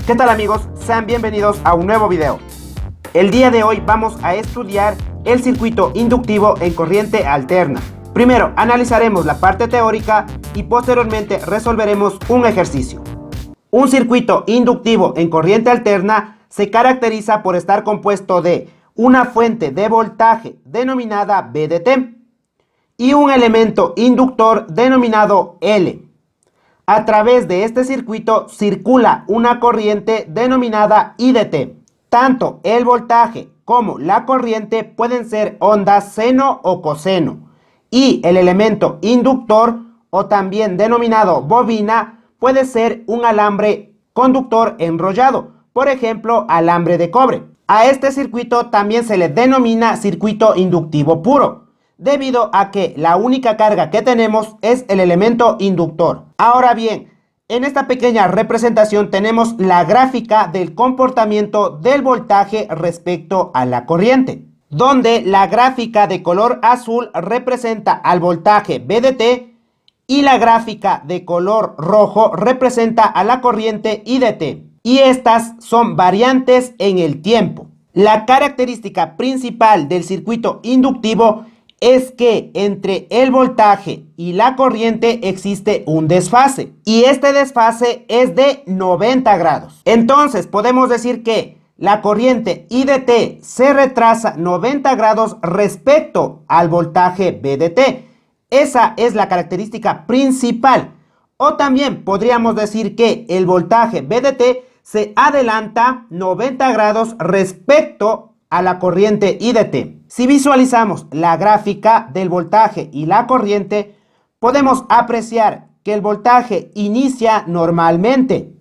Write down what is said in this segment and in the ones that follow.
¿Qué tal amigos? Sean bienvenidos a un nuevo video. El día de hoy vamos a estudiar el circuito inductivo en corriente alterna. Primero analizaremos la parte teórica y posteriormente resolveremos un ejercicio. Un circuito inductivo en corriente alterna se caracteriza por estar compuesto de una fuente de voltaje denominada VDT y un elemento inductor denominado L. A través de este circuito circula una corriente denominada IDT. Tanto el voltaje como la corriente pueden ser ondas seno o coseno. Y el elemento inductor, o también denominado bobina, puede ser un alambre conductor enrollado, por ejemplo, alambre de cobre. A este circuito también se le denomina circuito inductivo puro, debido a que la única carga que tenemos es el elemento inductor. Ahora bien, en esta pequeña representación tenemos la gráfica del comportamiento del voltaje respecto a la corriente, donde la gráfica de color azul representa al voltaje VDT y la gráfica de color rojo representa a la corriente IDT. Y estas son variantes en el tiempo. La característica principal del circuito inductivo es que entre el voltaje y la corriente existe un desfase y este desfase es de 90 grados. Entonces podemos decir que la corriente IDT se retrasa 90 grados respecto al voltaje VDT. Esa es la característica principal. O también podríamos decir que el voltaje VDT se adelanta 90 grados respecto a la corriente IDT. Si visualizamos la gráfica del voltaje y la corriente, podemos apreciar que el voltaje inicia normalmente,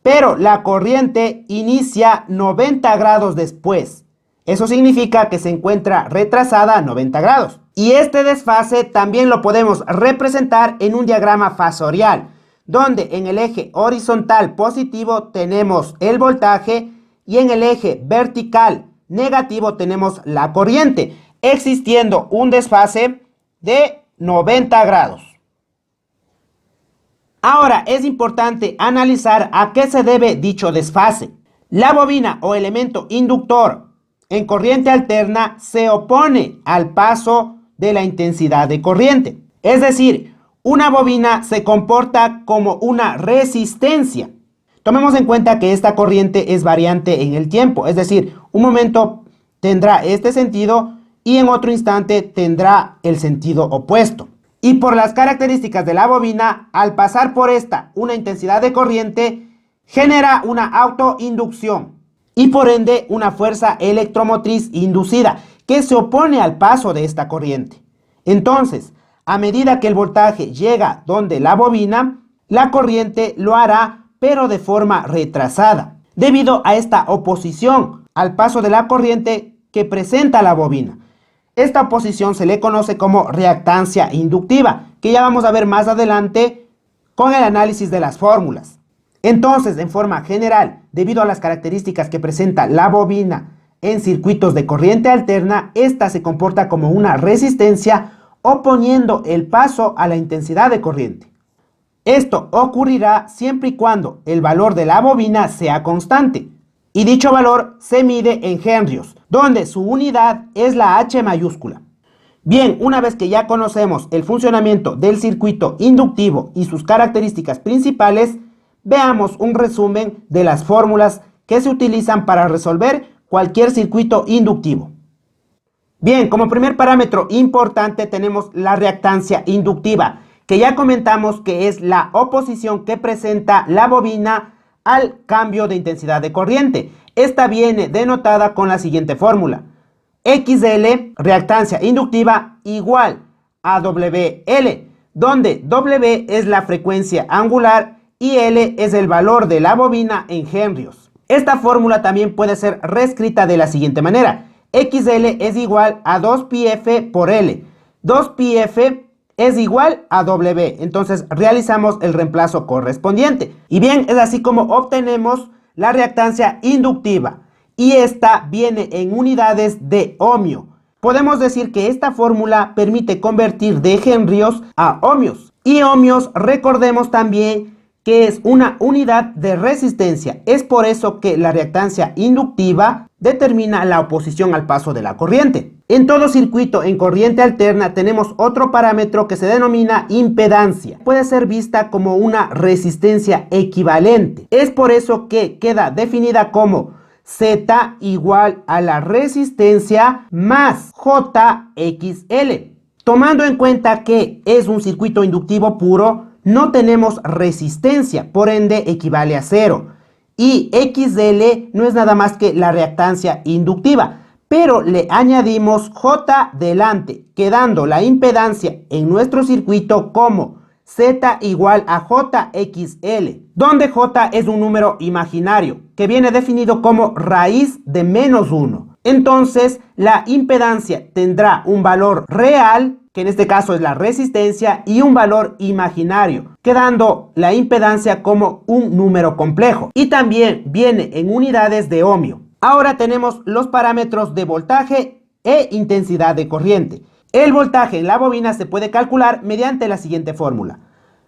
pero la corriente inicia 90 grados después. Eso significa que se encuentra retrasada a 90 grados. Y este desfase también lo podemos representar en un diagrama fasorial, donde en el eje horizontal positivo tenemos el voltaje y en el eje vertical negativo tenemos la corriente, existiendo un desfase de 90 grados. Ahora es importante analizar a qué se debe dicho desfase. La bobina o elemento inductor en corriente alterna se opone al paso de la intensidad de corriente. Es decir, una bobina se comporta como una resistencia. Tomemos en cuenta que esta corriente es variante en el tiempo, es decir, un momento tendrá este sentido y en otro instante tendrá el sentido opuesto. Y por las características de la bobina, al pasar por esta una intensidad de corriente, genera una autoinducción y por ende una fuerza electromotriz inducida que se opone al paso de esta corriente. Entonces, a medida que el voltaje llega donde la bobina, la corriente lo hará pero de forma retrasada, debido a esta oposición al paso de la corriente que presenta la bobina. Esta oposición se le conoce como reactancia inductiva, que ya vamos a ver más adelante con el análisis de las fórmulas. Entonces, en forma general, debido a las características que presenta la bobina en circuitos de corriente alterna, esta se comporta como una resistencia oponiendo el paso a la intensidad de corriente. Esto ocurrirá siempre y cuando el valor de la bobina sea constante, y dicho valor se mide en henrios, donde su unidad es la H mayúscula. Bien, una vez que ya conocemos el funcionamiento del circuito inductivo y sus características principales, veamos un resumen de las fórmulas que se utilizan para resolver cualquier circuito inductivo. Bien, como primer parámetro importante tenemos la reactancia inductiva, que ya comentamos que es la oposición que presenta la bobina al cambio de intensidad de corriente. Esta viene denotada con la siguiente fórmula: XL, reactancia inductiva, igual a WL, donde W es la frecuencia angular y L es el valor de la bobina en henrios. Esta fórmula también puede ser reescrita de la siguiente manera: XL es igual a 2πf por L. 2πf es igual a W. Entonces realizamos el reemplazo correspondiente. Y bien, es así como obtenemos la reactancia inductiva. Y esta viene en unidades de ohmio. Podemos decir que esta fórmula permite convertir de henrios a ohmios. Y ohmios, recordemos también que es una unidad de resistencia. Es por eso que la reactancia inductiva determina la oposición al paso de la corriente. En todo circuito en corriente alterna tenemos otro parámetro que se denomina impedancia. Puede ser vista como una resistencia equivalente. Es por eso que queda definida como Z igual a la resistencia más JXL. Tomando en cuenta que es un circuito inductivo puro, no tenemos resistencia, por ende equivale a 0. Y XL no es nada más que la reactancia inductiva, pero le añadimos J delante, quedando la impedancia en nuestro circuito como Z igual a JXL, donde J es un número imaginario, que viene definido como raíz de -1. Entonces, la impedancia tendrá un valor real, que en este caso es la resistencia, y un valor imaginario, quedando la impedancia como un número complejo. Y también viene en unidades de ohmio. Ahora tenemos los parámetros de voltaje e intensidad de corriente. El voltaje en la bobina se puede calcular mediante la siguiente fórmula.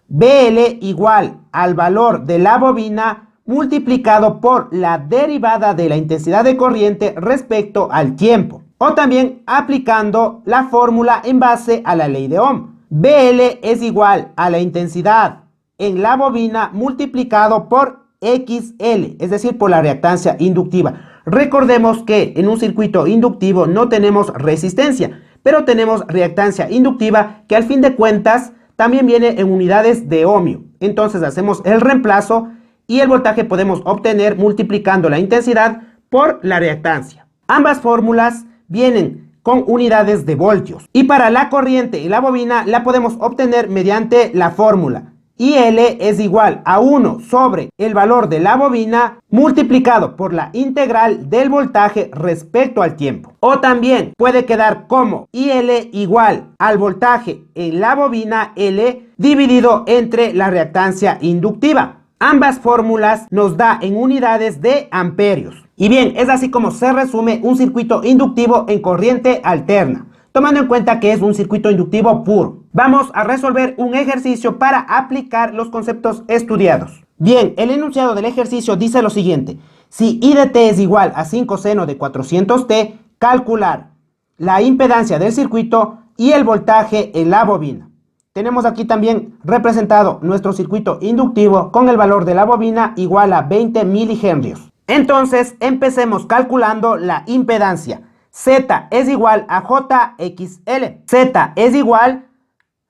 BL igual al valor de la bobina multiplicado por la derivada de la intensidad de corriente respecto al tiempo. O también aplicando la fórmula en base a la ley de Ohm. BL es igual a la intensidad en la bobina multiplicado por XL, es decir, por la reactancia inductiva. Recordemos que en un circuito inductivo no tenemos resistencia, pero tenemos reactancia inductiva que al fin de cuentas también viene en unidades de ohmio. Entonces hacemos el reemplazo y el voltaje podemos obtener multiplicando la intensidad por la reactancia. Ambas fórmulas vienen con unidades de voltios. Y para la corriente en la bobina la podemos obtener mediante la fórmula. IL es igual a 1 sobre el valor de la bobina multiplicado por la integral del voltaje respecto al tiempo. O también puede quedar como IL igual al voltaje en la bobina L dividido entre la reactancia inductiva. Ambas fórmulas nos da en unidades de amperios. Y bien, es así como se resume un circuito inductivo en corriente alterna, tomando en cuenta que es un circuito inductivo puro. Vamos a resolver un ejercicio para aplicar los conceptos estudiados. Bien, el enunciado del ejercicio dice lo siguiente. Si I de t es igual a 5 seno de 400t, calcular la impedancia del circuito y el voltaje en la bobina. Tenemos aquí también representado nuestro circuito inductivo con el valor de la bobina igual a 20 milihenrios. Entonces, empecemos calculando la impedancia. Z es igual a JXL. Z es igual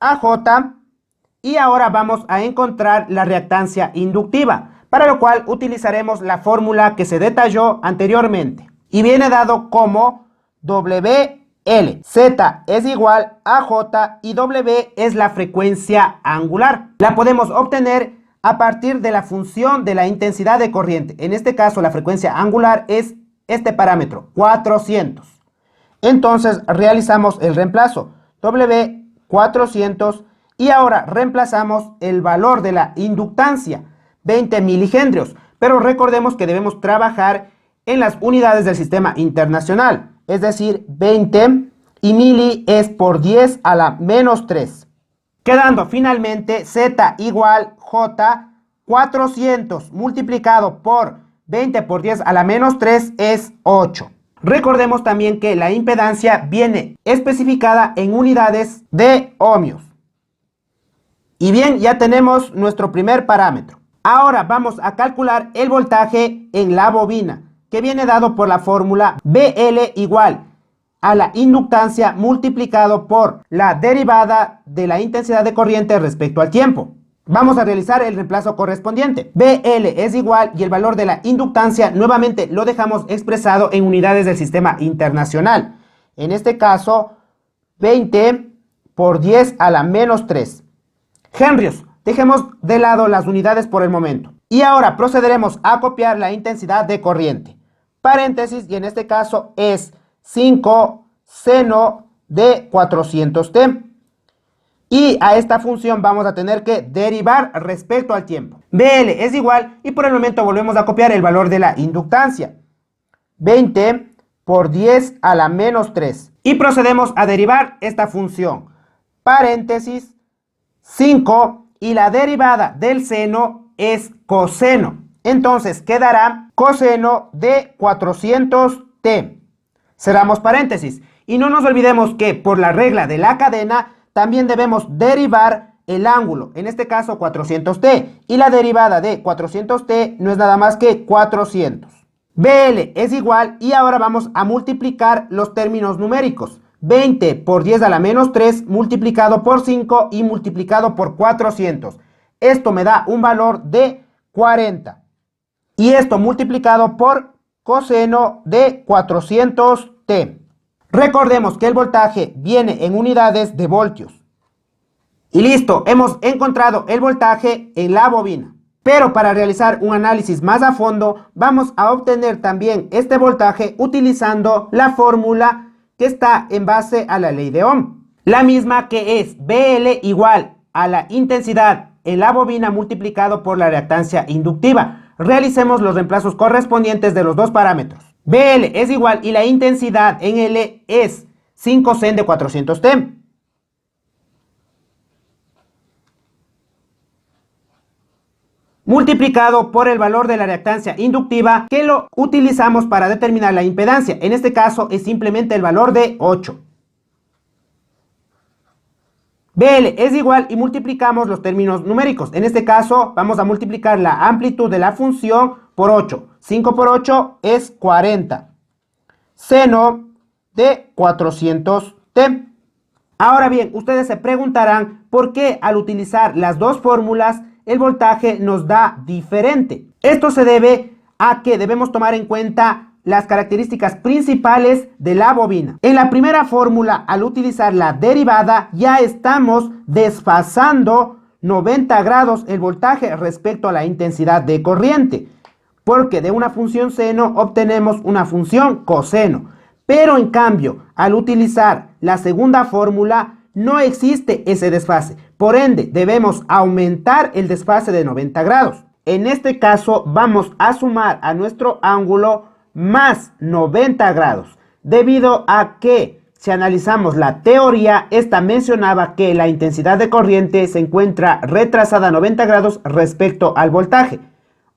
a J. Y ahora vamos a encontrar la reactancia inductiva, para lo cual utilizaremos la fórmula que se detalló anteriormente. Y viene dado como WL. Z es igual a J y W es la frecuencia angular. La podemos obtener a partir de la función de la intensidad de corriente. En este caso, la frecuencia angular es este parámetro, 400. Entonces, realizamos el reemplazo. W 400 y ahora reemplazamos el valor de la inductancia, 20 milihenrios. Pero recordemos que debemos trabajar en las unidades del sistema internacional. Es decir, 20 y mili es por 10 a la menos 3. Quedando finalmente Z igual J 400 multiplicado por 20 por 10 a la menos 3 es 8. Recordemos también que la impedancia viene especificada en unidades de ohmios. Y bien, ya tenemos nuestro primer parámetro. Ahora vamos a calcular el voltaje en la bobina, que viene dado por la fórmula BL igual a la inductancia multiplicado por la derivada de la intensidad de corriente respecto al tiempo. Vamos a realizar el reemplazo correspondiente. BL es igual y el valor de la inductancia nuevamente lo dejamos expresado en unidades del sistema internacional. En este caso, 20 por 10 a la menos 3. Henrios. Dejemos de lado las unidades por el momento. Y ahora procederemos a copiar la intensidad de corriente. Paréntesis, y en este caso es 5 seno de 400t. Y a esta función vamos a tener que derivar respecto al tiempo. BL es igual y por el momento volvemos a copiar el valor de la inductancia. 20 por 10 a la menos 3. Y procedemos a derivar esta función. Paréntesis, 5 y la derivada del seno es coseno. Entonces quedará coseno de 400t. Cerramos paréntesis. Y no nos olvidemos que por la regla de la cadena también debemos derivar el ángulo, en este caso 400t. Y la derivada de 400t no es nada más que 400. BL es igual y ahora vamos a multiplicar los términos numéricos. 20 por 10 a la menos 3 multiplicado por 5 y multiplicado por 400. Esto me da un valor de 40. Y esto multiplicado por coseno de 400t. Recordemos que el voltaje viene en unidades de voltios. Y listo, hemos encontrado el voltaje en la bobina. Pero para realizar un análisis más a fondo, vamos a obtener también este voltaje utilizando la fórmula que está en base a la ley de Ohm. La misma que es BL igual a la intensidad en la bobina multiplicado por la reactancia inductiva. Realicemos los reemplazos correspondientes de los dos parámetros. BL es igual y la intensidad en L es 5 sen de 400t. Multiplicado por el valor de la reactancia inductiva que lo utilizamos para determinar la impedancia. En este caso es simplemente el valor de 8. BL es igual y multiplicamos los términos numéricos. En este caso vamos a multiplicar la amplitud de la función por 8. 5 por 8 es 40. Seno de 400t. Ahora bien, ustedes se preguntarán por qué al utilizar las dos fórmulas el voltaje nos da diferente. Esto se debe a que debemos tomar en cuenta las características principales de la bobina. En la primera fórmula, al utilizar la derivada, ya estamos desfasando 90 grados el voltaje respecto a la intensidad de corriente, porque de una función seno obtenemos una función coseno. Pero en cambio, al utilizar la segunda fórmula, no existe ese desfase. Por ende, debemos aumentar el desfase de 90 grados. En este caso, vamos a sumar a nuestro ángulo más 90 grados, debido a que, si analizamos la teoría, esta mencionaba que la intensidad de corriente se encuentra retrasada 90 grados respecto al voltaje.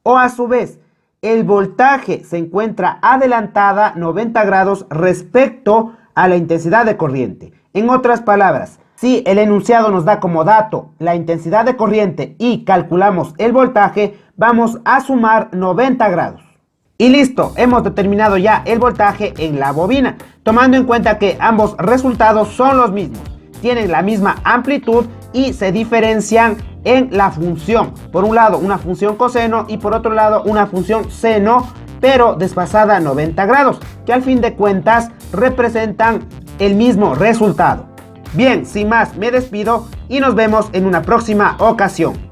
O a su vez, el voltaje se encuentra adelantada 90 grados respecto a la intensidad de corriente. En otras palabras, si el enunciado nos da como dato la intensidad de corriente y calculamos el voltaje, vamos a sumar 90 grados. Y listo, hemos determinado ya el voltaje en la bobina, tomando en cuenta que ambos resultados son los mismos, tienen la misma amplitud y se diferencian en la función. Por un lado una función coseno y por otro lado una función seno, pero desfasada 90 grados, que al fin de cuentas representan el mismo resultado. Bien, sin más me despido y nos vemos en una próxima ocasión.